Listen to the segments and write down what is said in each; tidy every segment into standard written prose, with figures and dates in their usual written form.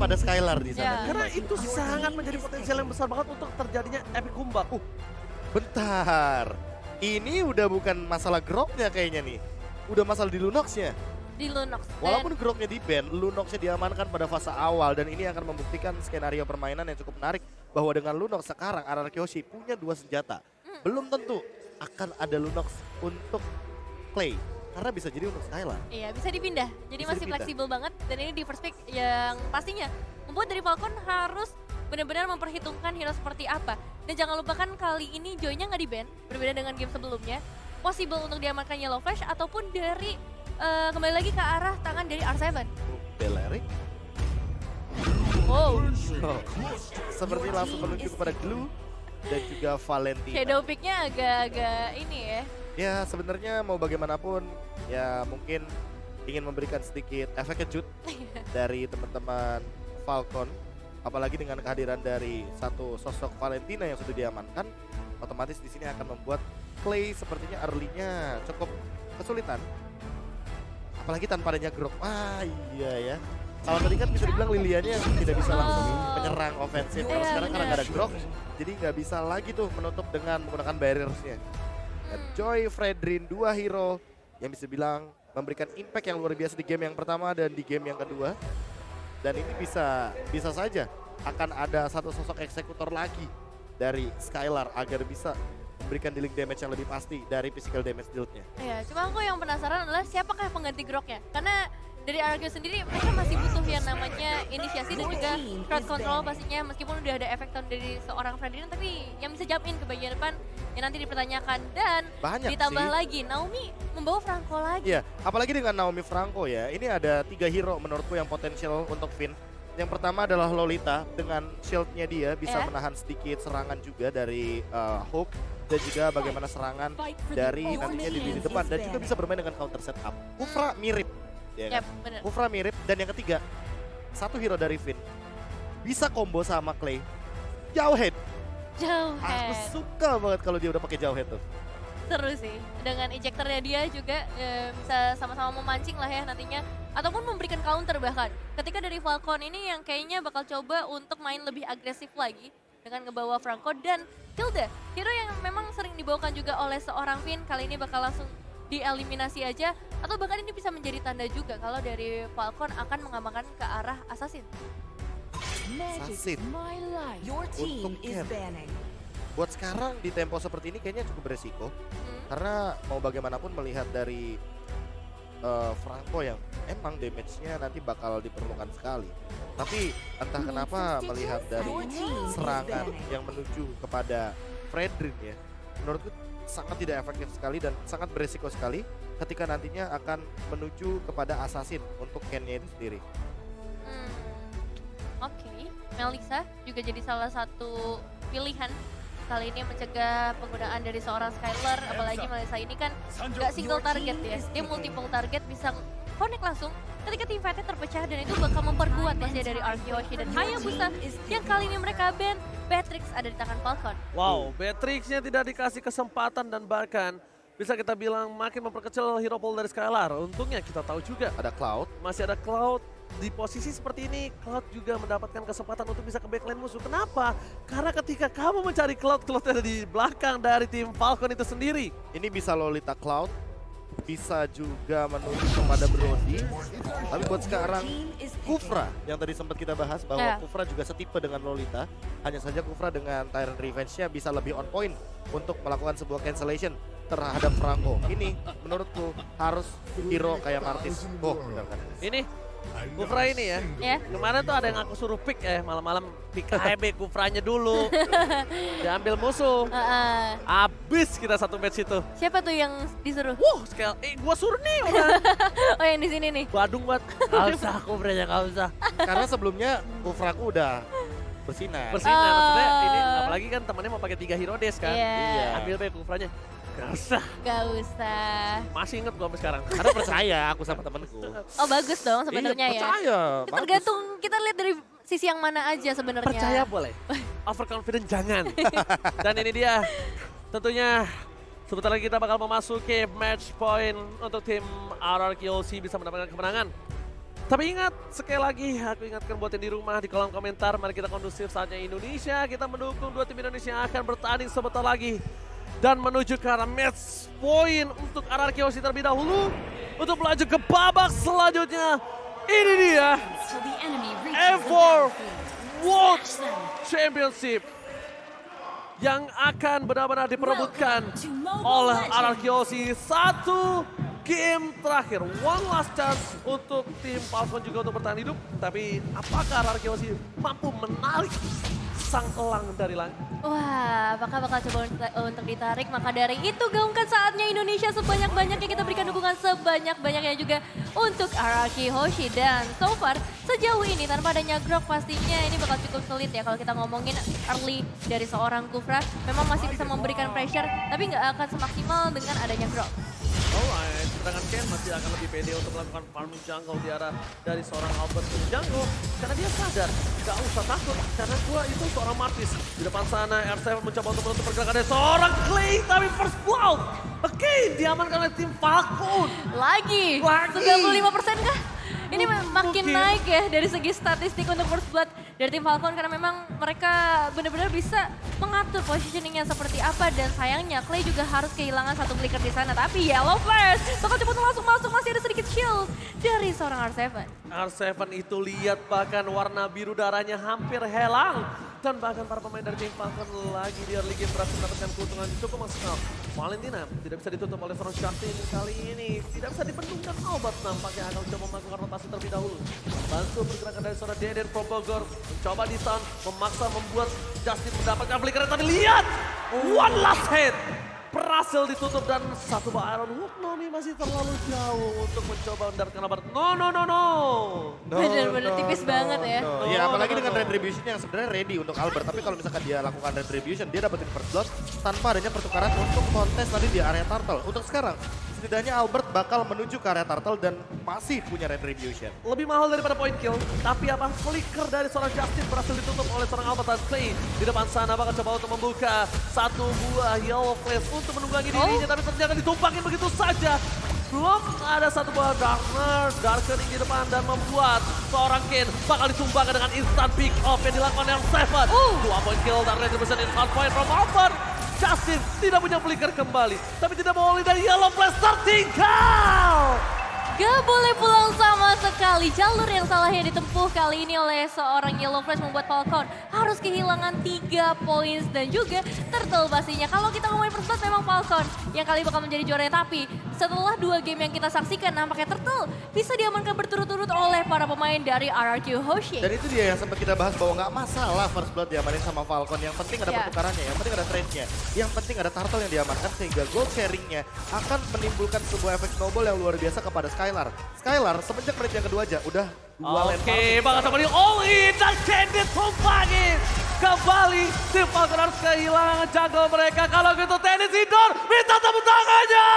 kepada Skylar di sana. Karena itu sangat menjadi potensial yang besar banget untuk terjadinya epic comeback. Bentar, ini udah bukan masalah Groknya kayaknya nih. Udah masalah di Lunox-nya. Di Lunox. Walaupun Groknya di ban, Lunox-nya diamankan pada fase awal. Dan ini akan membuktikan skenario permainan yang cukup menarik. Bahwa dengan Lunox sekarang RRQ Yoshi punya 2 senjata. Belum tentu akan ada Lunox untuk Clay. Karena bisa jadi untuk Skylar. Iya, bisa dipindah. Jadi Bisa masih dipindah. fleksibel banget. Dan ini di first pick yang pastinya membuat dari Falcon harus benar-benar memperhitungkan hero seperti apa. Dan jangan lupakan kali ini Joy-nya nggak di-ban, berbeda dengan game sebelumnya. Possible untuk diamankan Yellow Flash ataupun dari kembali lagi ke arah tangan dari R7. Beleric. Wow, Oh, seperti langsung menuju kepada Glue dan juga Valentina. shadow pick-nya agak-agak ini ya. Ya sebenarnya mau bagaimanapun ya mungkin ingin memberikan sedikit efek kejut dari teman-teman Falcon. Apalagi dengan kehadiran dari satu sosok Valentina yang sudah diamankan, otomatis di sini akan membuat Clay sepertinya early-nya cukup kesulitan. Apalagi tanpa adanya Grok. Ah iya ya. Kalau tadi kan bisa dibilang Lilianya tidak bisa langsung menyerang ofensif. Kalau Iya, sekarang karena benar. nggak ada Grok, jadi nggak bisa lagi tuh menutup dengan menggunakan barriers-nya. Dan Joy, Fredrin, 2 hero yang bisa bilang memberikan impact yang luar biasa di game yang pertama dan di game yang kedua. Dan ini bisa saja akan ada satu sosok eksekutor lagi dari Skylar agar bisa memberikan dealing damage yang lebih pasti dari physical damage dealt-nya. Iya, cuma aku yang penasaran adalah siapakah pengganti Groknya? Karena dari RRQ sendiri mereka masih butuh yang namanya inisiasi dan juga crowd control pastinya, meskipun udah ada efek tone dari seorang Ferdinand, tapi yang bisa jump in ke bagian depan yang nanti dipertanyakan. Dan Banyak ditambah sih. lagi Naomi membawa Franco lagi. Iya, apalagi dengan Naomi Franco ya. Ini ada 3 hero menurutku yang potensial untuk Finn. Yang pertama adalah Lolita dengan shield-nya dia bisa menahan sedikit serangan juga dari Hook dan juga bagaimana serangan dari nantinya di lini depan dan juga bisa bermain dengan counter setup. Kufra mirip, ya Yap, kan? bener. Kufra mirip dan yang ketiga satu hero dari Finn bisa combo sama Clay. Jauh head. Jauh Aku head. suka banget kalau dia udah pakai jauh head tuh. Seru sih. Dengan ejectornya dia juga bisa sama-sama memancing lah ya nantinya. Ataupun memberikan counter bahkan. Ketika dari Falcon ini yang kayaknya bakal coba untuk main lebih agresif lagi. Dengan ngebawa Franco dan Hilda. Hero yang memang sering dibawakan juga oleh seorang Finn. Kali ini bakal langsung dieliminasi aja. Atau bahkan ini bisa menjadi tanda juga kalau dari Falcon akan mengamankan ke arah Assassin. Assassin. Your team Untuk is Ken. banning. Buat sekarang di tempo seperti ini kayaknya cukup beresiko. Karena mau bagaimanapun melihat dari Franco yang emang damage-nya nanti bakal diperlukan sekali. Tapi entah kenapa melihat dari serangan yang menuju kepada Fredrin ya, menurutku sangat tidak efektif sekali dan sangat beresiko sekali ketika nantinya akan menuju kepada Assassin untuk Ken-nya itu sendiri. Oke, Melissa juga jadi salah satu pilihan kali ini mencegah penggunaan dari seorang Skylar, apalagi Melissa ini kan nggak single target ya, dia multiple target bisa connect langsung ketika tim fight-nya terpecah dan itu bakal memperkuat masih dari Arkeoshi dan Hayabusa yang kali ini mereka ban. Beatrix ada di tangan Falcon. Wow, Beatrix-nya tidak dikasih kesempatan dan bahkan bisa kita bilang makin memperkecil hero pool dari Skylar. Untungnya kita tahu juga Ada Cloud, masih ada Cloud. Di posisi seperti ini, Cloud juga mendapatkan kesempatan untuk bisa ke backline musuh. Kenapa? Karena ketika kamu mencari Cloud, Cloud ada di belakang dari tim Falcon itu sendiri. ini bisa Lolita Cloud, bisa juga menuju kepada Brody. Tapi buat sekarang Kufra yang tadi sempat kita bahas bahwa Kufra juga setipe dengan Lolita. Hanya saja Kufra dengan Tyrant Revenge-nya bisa lebih on point untuk melakukan sebuah cancellation terhadap Franco. Ini menurutku harus hero kayak Martis. Oh, benar kan? Ini Kufra ini ya. Ya, Kemarin tuh ada yang aku suruh pick malam-malam pick HB Kufranya dulu. Diambil musuh. Abis kita satu match itu. siapa tuh yang disuruh? Scale. Gua suruh nih udah. Oh yang di sini nih. Badung buat. Gak usah Kufranya, gak usah. Karena sebelumnya Kufraku udah bersinar. Bersinar maksudnya ini apalagi kan temannya mau pakai 3 hero days kan. Iya. Ambil baik Kufranya. Gak usah. Gak usah. Masih inget gua sampai sekarang. Karena percaya aku sama temenku. Oh bagus dong sebenarnya ya. Percaya. Itu tergantung kita lihat dari sisi yang mana aja sebenarnya. Percaya boleh. Overconfident jangan. Dan ini dia. Tentunya sebentar lagi kita bakal memasuki match point untuk tim RRQ bisa mendapatkan kemenangan. Tapi ingat, sekali lagi aku ingatkan buat yang di rumah di kolom komentar, mari kita kondusif saatnya Indonesia. Kita mendukung dua tim Indonesia yang akan bertanding sebentar lagi. Dan menuju ke arah match point untuk RRQ Hoshi terlebih dahulu. Untuk melaju ke babak selanjutnya. Ini dia Till the enemy reaches the M4 battlefield. World Smash them. Championship yang akan benar-benar diperebutkan Welcome to Mobile oleh Legends. RRQ Hoshi. Satu game terakhir, one last chance untuk tim Falcon juga untuk bertahan hidup. Tapi apakah RRQ Hoshi mampu menarik sang elang dari langit? Wah, apakah bakal coba untuk ditarik? Maka dari itu gaungkan saatnya Indonesia sebanyak-banyaknya, kita berikan dukungan sebanyak-banyaknya juga untuk RRQ Hoshi. Dan so far sejauh ini tanpa adanya Grok pastinya ini bakal cukup sulit ya kalau kita ngomongin early dari seorang Kufra. Memang masih bisa memberikan pressure tapi nggak akan semaksimal dengan adanya Grok. Alright, sedangkan Ken masih akan lebih pede untuk melakukan farming jungle di arah dari seorang Albert di jungle. Karena dia sadar, gak usah takut, karena gua itu seorang Martis. Di depan sana, R7 mencoba untuk menutup pergerakan dari seorang Clay, tapi first blood. Oke, diamankan oleh tim Falcon. Lagi. 95% kah? Ini makin Mungkin. naik ya dari segi statistik untuk first blood dari tim Falcon karena memang mereka benar-benar bisa mengatur positioningnya seperti apa dan sayangnya Clay juga harus kehilangan satu flicker di sana. Tapi Yellow Flash bakal coba langsung masuk, masih ada sedikit shield dari seorang R7. R7 itu lihat bahkan warna biru darahnya hampir hilang. Dan bahkan para pemain dari tim Falcon lagi di early game berhasil mendapatkan keuntungan cukup maksimal. Valentina tidak bisa ditutup oleh seorang Justin kali ini. Tidak bisa dibendungkan Albert nampaknya akan mencoba melakukan rotasi terlebih dahulu. Bantu pergerakan dari seorang Deden from Bogor. Mencoba di-stun, memaksa membuat Justin mendapatkan flicker. Tapi lihat, one last hit. Berhasil ditutup dan satu Iron Hook. Nomi masih terlalu jauh untuk mencoba mendaratkan Albert. No. Bener-bener tipis banget ya. Ya apalagi dengan retribution yang sebenarnya ready untuk Albert. Tapi kalau misalkan dia lakukan retribution, dia dapetin first blood tanpa adanya pertukaran untuk kontes tadi di area turtle. Untuk sekarang, setidaknya Albert bakal menuju ke area turtle dan masih punya retribution. Lebih mahal daripada point kill, tapi apa flicker dari seorang Justin berhasil ditutup oleh seorang Albert dan Clay. Di depan sana bakal coba untuk membuka satu buah Yellow Flash untuk menunggangi dirinya, tapi ternyata ditumpangin begitu saja. Belum ada satu buah Darkening di depan dan membuat seorang Ken bakal ditumbangkan dengan instant pick off yang dilakukan oleh R7. 2 point kill dan retribution instant point from Albert. Justin tidak punya flicker kembali, tapi tidak boleh dari Yellow Flash tertinggal. Gak boleh pulang sama sekali. Jalur yang salah yang ditempuh kali ini oleh seorang Yellow Flash membuat Falcon harus kehilangan 3 poin dan juga Turtle pastinya. Kalau kita ngomongin first blood memang Falcon yang kali bakal menjadi juara. Tapi setelah 2 game yang kita saksikan nampaknya Turtle bisa diamankan berturut-turut oleh para pemain dari RRQ Hoshi. Dan itu dia yang sempat kita bahas bahwa nggak masalah first blood diamanin sama Falcon. Yang penting ada Ya. pertukarannya, yang penting ada trade-nya. Yang penting ada turtle yang diamankan sehingga gold sharing-nya akan menimbulkan sebuah efek snowball yang luar biasa kepada Skylar. Skylar semenjak menit yang kedua aja udah 2 lempar. Oke, bakal coba di all in dan Candy tumpangin. Kembali tim Falcon harus kehilangan jungle mereka. Kalau gitu Tennis Indoor minta tepuk tangannya.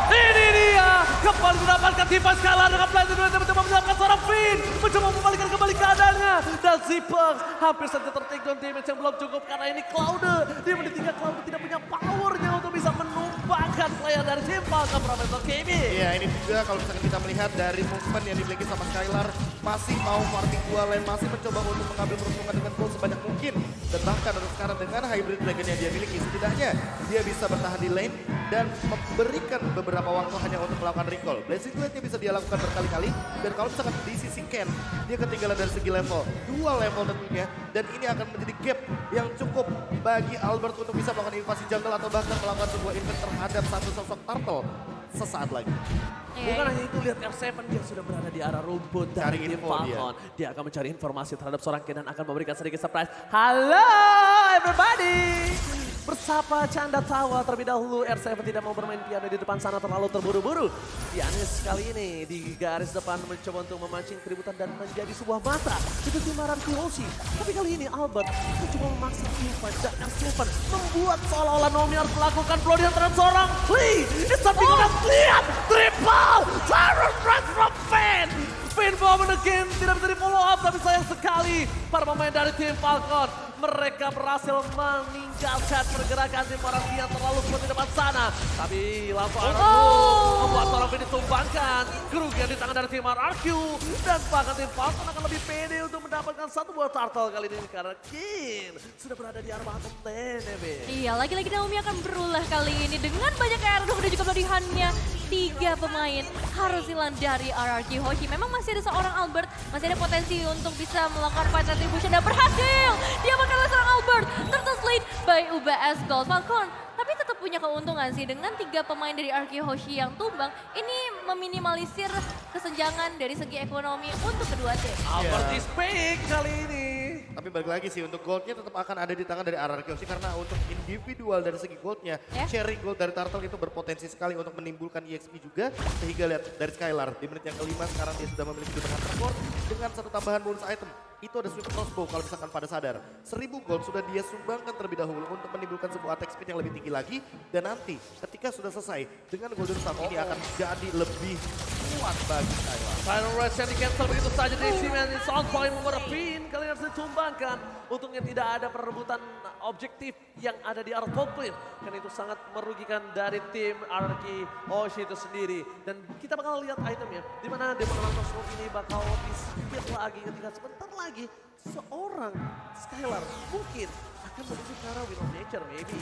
Ini dia kembali mendapatkan tipe Skylar dengan plan kedua yang mencoba menyelamatkan seorang Finn. Mencoba membalikan kembali keadaannya. Dan Zipper hampir saja tertake down damage yang belum cukup karena ini Cloud. Di menit 3 Cloud tidak punya powernya untuk bisa menumbangkan player dari tim Falcon Profesor KB. Iya ini juga kalau misalkan kita melihat dari movement yang dimiliki sama Skylar. Masih mau farming 2 lane, masih mencoba untuk mengambil peruntungan dengan gold sebanyak mungkin. Dan bahkan untuk sekarang dengan hybrid dragon yang dia miliki, setidaknya dia bisa bertahan di lane dan memberikan beberapa waktu hanya untuk melakukan recall. Blazing Blade-nya bisa dia lakukan berkali-kali. Dan kalau misalkan di sisi Ken, dia ketinggalan dari segi level. 2 level tentunya. Dan ini akan menjadi gap yang cukup bagi Albert untuk bisa melakukan invasi jungle atau bahkan melakukan sebuah invade terhadap satu sosok turtle sesaat lagi. Bukan hanya itu, lihat R7 dia sudah berada di arah rumput dari Cari tim info Falcon. Dia akan mencari informasi terhadap seorang Ken dan akan memberikan sedikit surprise. Halo everybody! Bersapa canda tawa terlebih dahulu, R7 tidak mau bermain piano di depan sana terlalu terburu-buru. Pianis kali ini di garis depan mencoba untuk memancing keributan dan menjadi sebuah mata. Itu tim RRQ Hoshi. Tapi kali ini Albert mencoba memaksa invite dan R7 membuat seolah-olah Nomi harus melakukan pelodian terhadap seorang Lee. It's something lihat! Triple! Tyrant Rush from Finn! Finn moment again, tidak bisa di follow up tapi sayang sekali para pemain dari tim Falcon mereka berhasil meninggalkan pergerakan tim orang yang terlalu kuat di depan sana. Tapi langsung membuat seorang Vin ditumbangkan. Kerugian di tangan dari tim RRQ. Dan bahkan tim Falcon akan lebih pede untuk mendapatkan satu buah turtle kali ini. Karena Kin sudah berada di arah bottom lane, Vin. Iya, lagi-lagi Naomi akan berulah kali ini dengan banyak aerodrome dan juga pelatihannya. 3 pemain harus hilang dari RRQ Hoshi. Memang masih ada seorang Albert, masih ada potensi untuk bisa melakukan fight retribution dan berhasil. Dia bakal seorang Albert, turtle slate by UBS Gold Falcon. Tapi tetap punya keuntungan sih dengan 3 pemain dari RRQ Hoshi yang tumbang. Ini meminimalisir kesenjangan dari segi ekonomi untuk kedua tim. Albert is big kali ini. Tapi balik lagi sih untuk goldnya tetap akan ada di tangan dari RRQ sih karena untuk individual dari segi goldnya, sharing gold dari Turtle itu berpotensi sekali untuk menimbulkan EXP juga. Sehingga lihat dari Skylar di menit yang kelima sekarang dia sudah memiliki dengan rekor dengan satu tambahan bonus item. Itu ada sweep crossbow kalau misalkan pada sadar. 1000 gold sudah dia sumbangkan terlebih dahulu untuk menimbulkan sebuah attack speed yang lebih tinggi lagi. Dan nanti ketika sudah selesai dengan golden staff ini akan jadi lebih kuat bagi Skylar. Final rush yang di-cancel begitu saja dari Simen. It's on point membuat Pin. Kalian harus ditumbangkan. Untungnya tidak ada perebutan objektif yang ada di arah top lane. Karena itu sangat merugikan dari tim RRQ Hoshi itu sendiri. Dan kita bakal lihat itemnya. Dimana Demon Lantos ini bakal di-speed lagi ketika sebentar lagi seorang Skylar mungkin akan menuju ke arah Will of Nature maybe.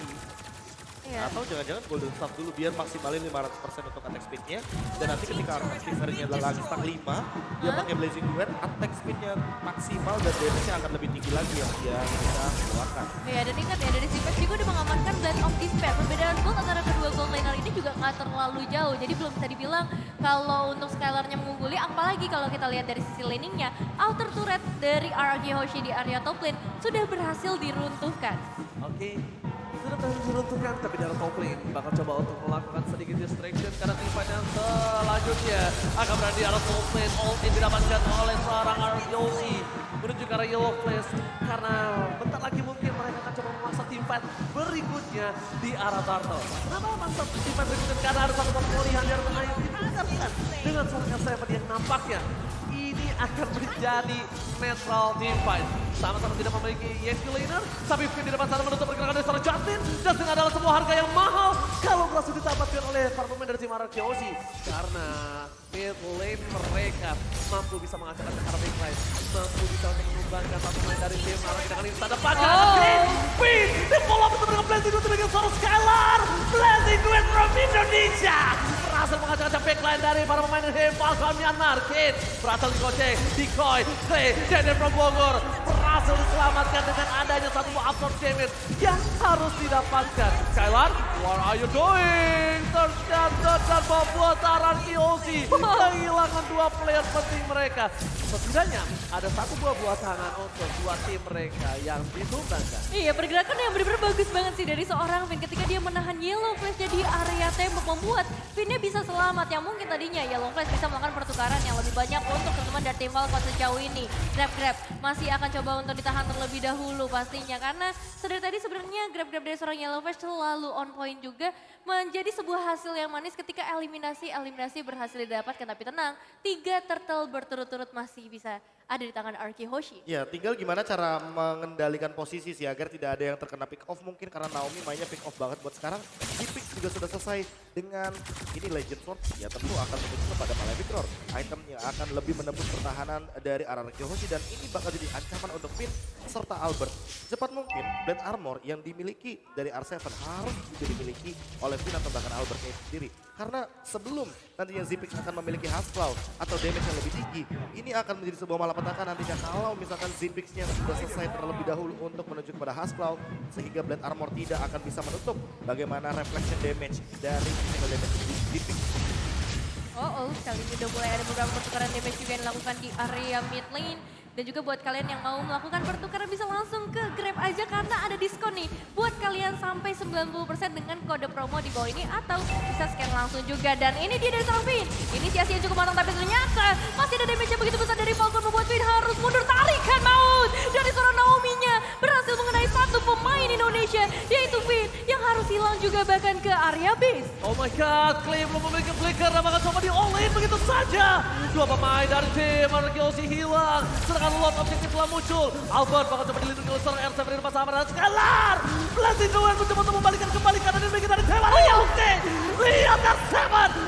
Iya. Atau jangan-jangan golden staff dulu biar maksimalin 500% untuk attack speednya. Dan nanti ketika receiver-nya lagi stack 5, dia pakai Blazing Duet, attack speednya maksimal dan damage-nya akan lebih tinggi lagi yang dia bisa keluarkan. Iya, dan ingat ya dari Zipex juga udah mengamankan Blade of Despair. Perbedaan gold antara kedua gold laner ini juga nggak terlalu jauh. Jadi belum bisa dibilang kalau untuk Skylar-nya mengungguli. Apalagi kalau kita lihat dari sisi laningnya, outer turret dari RRQ Hoshi di area top lane sudah berhasil diruntuhkan. Oke. Sudah berhasil diruntuhkan, tapi dari top lane bakal coba untuk melakukan sedikit distraction karena team fight yang selanjutnya akan berada di arah top lane. All in didapatkan oleh seorang RRQ menuju ke arah Yellow Flash karena bentar lagi mungkin mereka akan coba memaksa team fight berikutnya di arah Turtle. Kenapa memaksa team fight berikutnya? Karena ada satu pemulihan di arah tengah yang didengarkan dengan seorang Seven yang nampaknya ini akan menjadi netral team fight. Sama-sama tidak memiliki EXP laner, tapi Finn di depan sana menutup pergerakan dari seorang Justin. Justin adalah sebuah harga yang mahal kalau berhasil didapatkan oleh para pemain dari tim RRQ Hoshi. Karena mid lane mereka mampu bisa mengacak ke arah backline, mampu bisa untuk mengembangkan satu pemain dari tim RRQ dengan ini tanda panjang. Finn di follow up dengan Blazing Duet dengan seorang Skylar. Blazing Duet from Indonesia berhasil mengacak backline dari para pemain dari Falcon Myanmar. Kid berhasil digocek, Decoy, Clay, Daniel from Bogor berhasil diselamatkan dengan adanya satu absorb damage yang harus didapatkan. Skylar, what are you doing? Ternyata dan membuat RRQ Hoshi kehilangan 2 player penting mereka. Setidaknya ada satu buah tangan untuk 2 tim mereka yang ditumbangkan. Iya, pergerakan yang benar-benar bagus banget sih dari seorang Finn ketika dia menahan Yellow Flash di area tembok membuat Finnnya bisa selamat. Yang mungkin tadinya Yellow Flash bisa melakukan pertukaran yang lebih banyak untuk teman-teman dari tim Falcon sejauh ini. Grab masih akan coba untuk ditahan terlebih dahulu pastinya karena sedari tadi sebenarnya grab dari seorang Yellow Flash selalu on point juga menjadi sebuah hasil yang manis ketika eliminasi berhasil didapatkan. Tapi tenang, 3 turtle berturut-turut masih bisa ada di tangan RRQ Hoshi. Ya tinggal gimana cara mengendalikan posisi sih agar tidak ada yang terkena pick off mungkin karena Naomi mainnya pick off banget buat sekarang. Di pick juga sudah selesai dengan ini Legend Sword ya tentu akan menuju kepada Malefic Roar. Item yang akan lebih menembus pertahanan dari RRQ Hoshi dan ini bakal jadi ancaman untuk Finn serta Albert. Cepat mungkin Blade Armor yang dimiliki dari R7 harus juga dimiliki oleh Finn atau bahkan Albertnya sendiri. Karena sebelum nantinya Zipix akan memiliki Hasclaw atau damage yang lebih tinggi, ini akan menjadi sebuah malapetaka nantinya kalau misalkan Zipix-nya sudah selesai terlebih dahulu untuk menuju kepada Hasclaw, sehingga Blade Armor tidak akan bisa menutup bagaimana reflection damage dari physical damage Zipix. Kali ini udah mulai ada beberapa pertukaran damage juga yang dilakukan di area mid lane. Dan juga buat kalian yang mau melakukan pertukaran bisa langsung ke Grab aja karena ada diskon nih. Buat kalian sampai 90% dengan kode promo di bawah ini atau bisa scan langsung juga. Dan ini dia dari seorang Finn. Inisiasi yang cukup matang tapi ternyata masih ada damage yang begitu besar dari Falcon membuat Finn harus mundur. Tarikan maut dari seorang Naomi-nya berhasil mengenai satu pemain Indonesia yaitu Finn yang harus hilang juga bahkan ke area base. Oh my god, Clay belum memiliki flicker dan bakal coba di all-in begitu saja. Dua pemain dari tim RRQC hilang, sedangkan lot objektif telah muncul. Albert bakal coba dilindungi oleh seorang R7 di depan sahabat dan Scalar. Blazing Duel mencoba untuk membalikan kembali kanan dan bagi dari tim RRQC. Lihat R7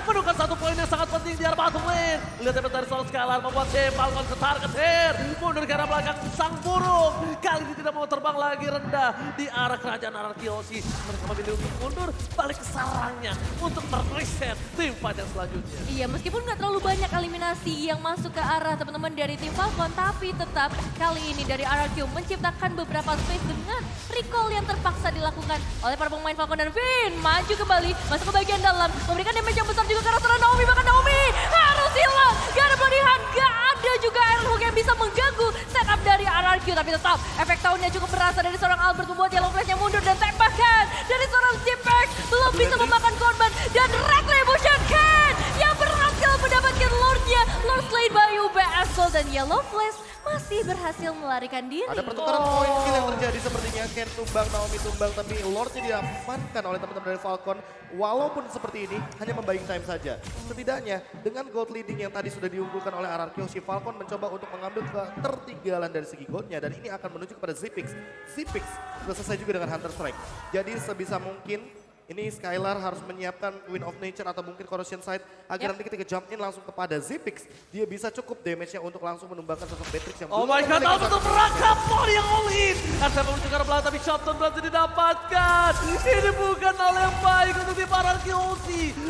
menemukan satu poin yang sangat penting di arah bottom lane. Lihat damage dari seorang Scalar membuat tim Falcon ketar-ketir. Mundur ke arah belakang sang burung. Kali ini tidak mau terbang lagi rendah di arah kerajaan RRQC. Mereka memilih untuk mundur balik ke sarangnya untuk mereset tim fight yang selanjutnya. Iya, meskipun nggak terlalu banyak eliminasi yang masuk ke arah teman-teman dari tim Falcon, tapi tetap kali ini dari RRQ menciptakan beberapa space dengan recall yang terpaksa dilakukan oleh para pemain Falcon dan Vin. Maju kembali, masuk ke bagian dalam, memberikan damage yang besar juga ke arah seorang Naomi, bahkan Naomi harus hilang. Gak ada pelatihan, gak ada juga Iron Hook yang bisa mengganggu setup dari RRQ, tapi tetap efek tahunnya cukup berasa dari seorang Albert membuat Yellow Flash-nya mundur dan tembakan dari seorang Zipex belum bisa memakan korban dan Retribution Ken yang berhasil mendapatkan Lord-nya. Lord slain by UBS Gold dan Yellow Flash masih berhasil melarikan diri. Ada pertukaran poin kill yang terjadi sepertinya. Ken tumbang, Naomi tumbang, tapi Lordnya diamankan oleh teman-teman dari Falcon. Walaupun seperti ini, hanya membuying time saja. Setidaknya, dengan gold leading yang tadi sudah diunggulkan oleh RRQ, si Falcon mencoba untuk mengambil ketertinggalan dari segi goldnya. Dan ini akan menuju kepada Zipix. Zipix sudah selesai juga dengan Hunter Strike. Jadi sebisa mungkin, ini Skylar harus menyiapkan Wind of Nature atau mungkin Corrosion Sight agar nanti ketika jump in langsung kepada Zipix, dia bisa cukup damage-nya untuk langsung menumbangkan sosok Beatrix yang Oh my god, Albert untuk merangkap poin yang all in. RCF menuju ke arah belakang tapi Shotdown berhasil didapatkan. Ini bukan hal yang baik untuk tim RRQC.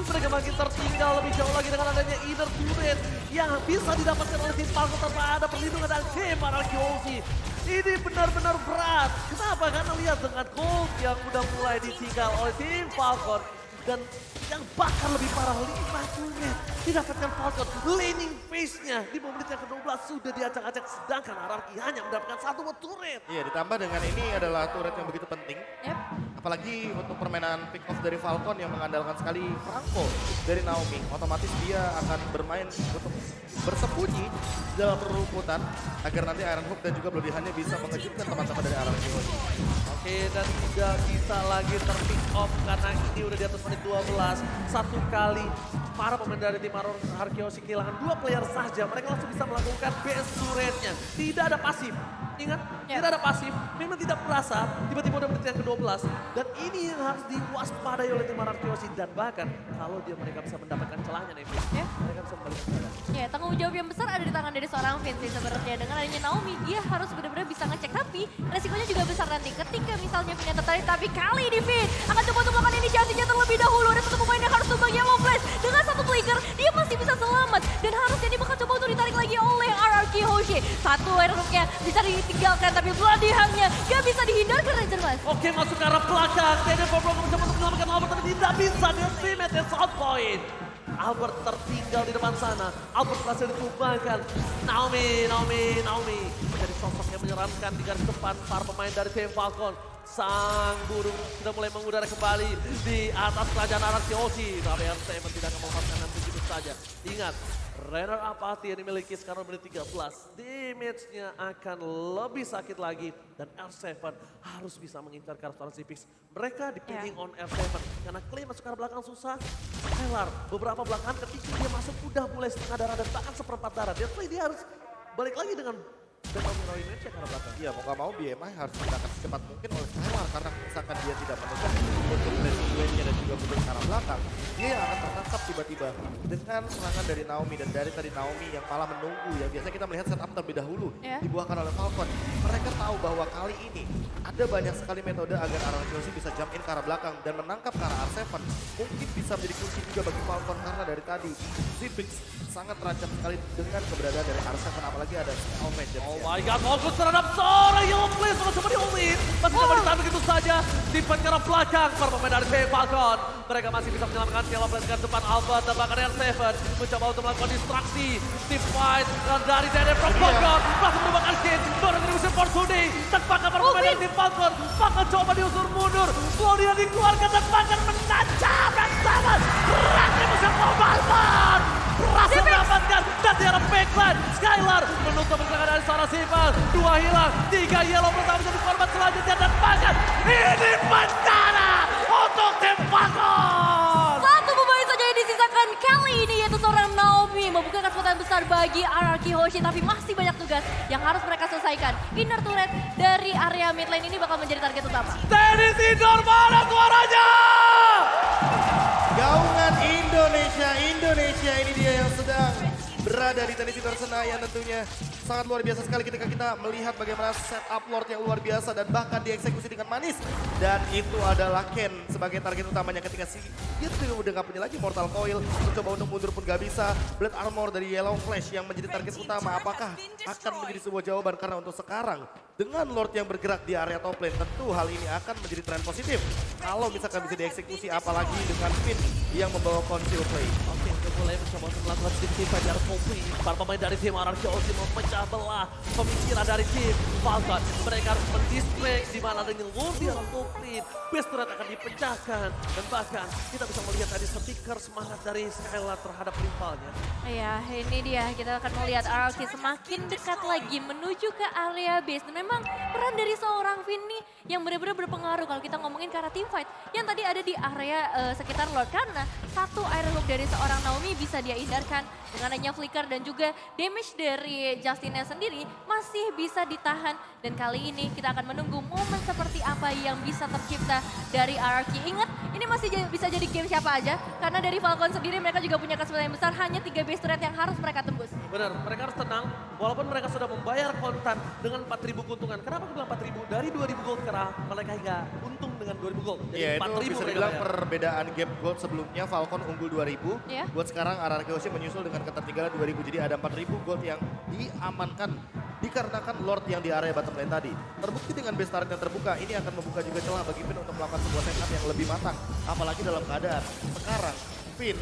Mereka makin tertinggal lebih jauh lagi dengan adanya inner turret yang bisa didapatkan oleh tim Falcon tanpa ada perlindungan dari tim RRQC. Ini benar-benar berat. Kenapa? Karena lihat dengan gold yang udah mulai ditinggal oleh tim Falcon. Dan yang bahkan lebih parah, 5 turret didapatkan Falcon. Laning phase-nya di menit yang ke-12 sudah diacak-acak. Sedangkan RRQ hanya mendapatkan 1 turret. Iya, ditambah dengan ini adalah turret yang begitu penting. Yep. Apalagi untuk permainan pick off dari Falcon yang mengandalkan sekali Franco dari Naomi. Otomatis dia akan bermain untuk bersembunyi dalam rumputan agar nanti Iron Hook dan juga Bloody Hand bisa mengejutkan teman-teman dari RRQ. Oke, dan tidak bisa lagi ter-pick off karena ini udah di atas menit 12. Satu kali para pemain dari tim RRQC kehilangan 2 player saja. Mereka langsung bisa melakukan BS turretnya. Tidak ada pasif. Ingat, tidak ada pasif. Memang tidak berasa. Tiba-tiba udah menit yang ke-12. Dan ini yang harus diwaspadai oleh tim RRQC. Dan bahkan kalau mereka bisa mendapatkan celahnya nih, mereka bisa kembali ke sana. Ya, tanggung jawab yang besar ada di tangan dari seorang Vince sih sebenarnya. Dengan adanya Naomi, dia harus benar-benar bisa ngecek. Tapi resikonya juga besar nanti ketika misalnya Vin yang tertarik. Tapi kali ini Vin akan coba untuk melakukan inisiasinya terlebih dahulu. Ada satu pemain yang harus tumbang Yellow Flash. Dengan satu flicker, dia masih bisa selamat. Dan harusnya dia bakal coba untuk ditarik lagi oleh RRQ Hoshi. Satu Iron Hook-nya bisa ditinggalkan, tapi Bloody Hand-nya gak bisa dihindarkan Ranger Mas. Oke, masuk ke arah belakang. Teden Pablo mencoba untuk menyelamatkan Albert, tapi tidak bisa. Dia teammate dan south point. Albert tertinggal di depan sana. Albert berhasil ditumbangkan. Naomi menjadi sosok yang menyeramkan di garis depan para pemain dari tim Falcon. Sang burung sudah mulai mengudara kembali di atas kerajaan RRQC. Tapi R7 tidak akan melepaskan begitu saja. Ingat, runner up hati yang dimiliki sekarang menit 13. Damage-nya akan lebih sakit lagi. Dan R7 harus bisa mengincar ke arah Zipix. Mereka depending on R7. Karena Clay masuk ke arah belakang susah. Skylar beberapa belakangan ketika dia masuk udah mulai setengah darah dan bahkan seperempat darah. Dia Clay dia harus balik lagi dengan Battle Image ya ke arah belakang. Iya, mau gak mau BMI harus digunakan secepat mungkin oleh Skylar. Karena misalkan dia tidak menekan untuk blessing duelnya dan juga mundur ke arah belakang, dia yang akan tertangkap tiba-tiba dengan serangan dari Naomi. Dan dari tadi Naomi yang malah menunggu ya. Biasanya kita melihat setup terlebih dahulu dibuahkan oleh Falcon. Mereka tahu bahwa kali ini ada banyak sekali metode agar RRQC bisa jump in ke arah belakang dan menangkap ke arah R7. Mungkin bisa menjadi kunci juga bagi Falcon karena dari tadi Zipix sangat terancam sekali dengan keberadaan dari R7, apalagi ada Almage. Oh my god, fokus terhadap seorang Yellow Flash. Coba di-all-in. Masih coba ditahan begitu saja. Timpan ke arah belakang para pemain dari tim Falcon. Mereka masih bisa menyelamatkan Yellow Flash ke depan Albert dan bahkan R7. Mencoba untuk melakukan distraksi. Team fight dari Dede from Bogor. Langsung merupakan hit. Berkontribusi for today. Terpakai para pemain dari tim Falcon. Bahkan coba diusur mundur. Claudia dikeluarkan dan bahkan menancap. Dan sangat berarti musim Albert. Berhasil mendapatkan dan di arah backline. Skylar menutup pergerakan dari seorang Sifal. 2 hilang, 3 Yellow bersama menjadi korban selanjutnya dan bahkan ini bencana seorang Naomi membuka kesempatan besar bagi RRQ Hoshi, tapi masih banyak tugas yang harus mereka selesaikan. Inner turret dari area mid lane ini bakal menjadi target utama. Tenis indoor, mana suaranya? Gaungan Indonesia ini dia yang sedang berada di tenis indoor Senayan tentunya. Sangat luar biasa sekali ketika kita melihat bagaimana setup Lord yang luar biasa dan bahkan dieksekusi dengan manis. Dan itu adalah Ken sebagai target utamanya ketika dia tuh udah gak punya lagi Mortal Coil. Mencoba untuk mundur pun gak bisa. Blade Armor dari Yellow Flash yang menjadi target utama. Apakah akan menjadi sebuah jawaban? Karena untuk sekarang dengan Lord yang bergerak di area top lane tentu hal ini akan menjadi tren positif. Kalau misalkan bisa dieksekusi apalagi dengan Finn yang membawa conceal play. Oke, udah mulai mencoba untuk melakukan sedikit pada Kopi. Para pemain dari tim RRQ Hoshi memecah belah pemikiran dari tim Falcon. Mereka harus mendistract di mana dengan Wolf yang komplit. Base turret akan dipecahkan. Dan bahkan kita bisa melihat tadi stiker semangat dari Skylar terhadap rivalnya. Ya, ini dia. Kita akan melihat RRQ semakin dekat lagi menuju ke area base. Dan memang peran dari seorang Finn nih yang benar-benar berpengaruh kalau kita ngomongin ke arah team fight. Yang tadi ada di area sekitar Lord. Karena satu air hook dari seorang Naomi bisa dia hindarkan. Dengan adanya flicker dan juga damage dari Justinnya sendiri masih bisa ditahan. Dan kali ini kita akan menunggu momen seperti apa yang bisa tercipta dari RRQ. Ingat, ini masih bisa jadi game siapa aja. Karena dari Falcon sendiri mereka juga punya kesempatan yang besar. Hanya 3 base turret yang harus mereka tembus. Benar, mereka harus tenang. Walaupun mereka sudah membayar kontan dengan 4.000 keuntungan. Kenapa aku bilang 4.000? Dari 2.000 gold karena mereka hingga untung dengan 2.000 gold. Jadi Iya, itu 4.000 bisa mereka dibilang bayar. perbedaan gap gold sebelumnya Falcon unggul 2000. Iya. Buat sekarang RRQ Hoshi menyusul dengan ketertinggalan 2000. Jadi ada 4000 gold yang diamankan dikarenakan Lord yang di area bottom lane tadi. Terbukti dengan base turret yang terbuka, ini akan membuka juga celah bagi Finn untuk melakukan sebuah setup yang lebih matang. Apalagi dalam keadaan sekarang Finn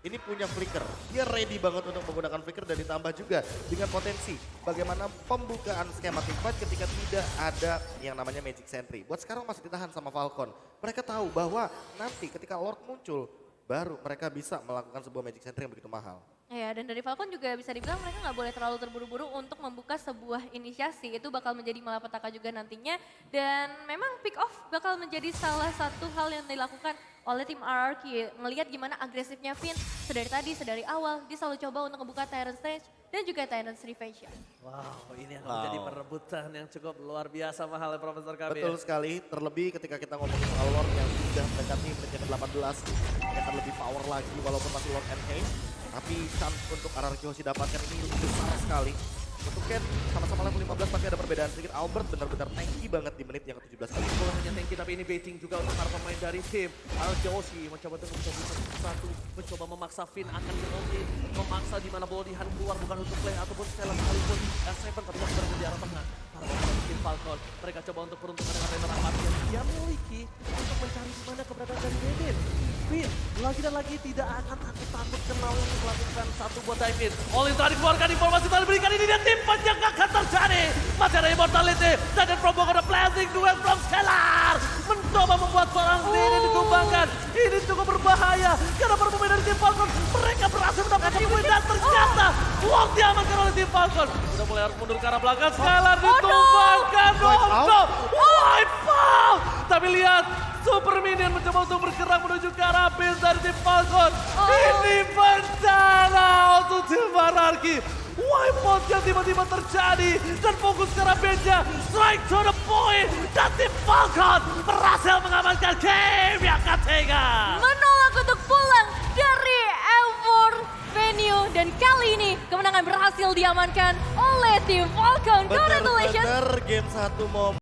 ini punya flicker. Dia ready banget untuk menggunakan flicker dan ditambah juga dengan potensi bagaimana pembukaan skema teamfight ketika tidak ada yang namanya Magic Sentry. Buat sekarang masih ditahan sama Falcon. Mereka tahu bahwa nanti ketika Lord muncul, baru mereka bisa melakukan sebuah Magic Sentry yang begitu mahal. Ya, dan dari Falcon juga bisa dibilang mereka nggak boleh terlalu terburu-buru untuk membuka sebuah inisiasi. Itu bakal menjadi malapetaka juga nantinya. Dan memang pick off bakal menjadi salah satu hal yang dilakukan oleh tim RRQ. Ngelihat gimana agresifnya Finn sedari tadi, sedari awal. Dia selalu coba untuk membuka Tyrant Stage dan juga Tyrant's Revenge. Wow, ini akan menjadi perebutan yang cukup luar biasa mahal ya Profesor KB. Betul sekali, terlebih ketika kita ngomongin soal Lord yang sudah mendekati menit ke-18. Dia akan lebih power lagi walaupun masih Lord Enhance. Tapi chance untuk RRQ Hoshi dapatkan ini besar sekali. Untuk Ken sama-sama level 15 tapi ada perbedaan sedikit. Albert benar-benar tanky banget di menit yang ke-17 kali. Bukan hanya tanky tapi ini baiting juga untuk para pemain dari tim RRQ Hoshi. Mencoba untuk satu, mencoba memaksa Finn akan di memaksa di mana Boldihan keluar bukan untuk play ataupun sekali sekalipun S7 tapi yang berada di arah tengah. Para pemain tim Falcon, mereka coba untuk peruntungan dengan Renner Apati yang dia miliki untuk mencari di mana keberadaan dari David. Finn lagi dan lagi tidak akan takut kenal untuk melakukan satu buat dive in. Olin telah dikeluarkan, informasi telah diberikan, ini dia tim yang akan terjadi. Masih ada Immortality dan Provoke ada blazing duel from Skylar. Mencoba membuat seorang ini ditumbangkan. Ini cukup berbahaya karena para pemain dari tim Falcon mereka berhasil mendapatkan win dan ternyata Wong diamankan oleh tim Falcon. Sudah mulai harus mundur ke arah belakang, Skylar ditumbangkan. White foul. Tapi lihat, Super Minion mencoba untuk bergerak menuju ke arah base dari tim Falcon. Ini bencana untuk tim RRQ. Wipeout yang tiba-tiba terjadi dan fokus ke arah base-nya. Strike to the point dan tim Falcon berhasil mengamankan game yang ketiga. Menolak untuk pulang dari M4 venue. Dan kali ini kemenangan berhasil diamankan oleh tim Falcon. Congratulations. Benar-benar game 1 momen.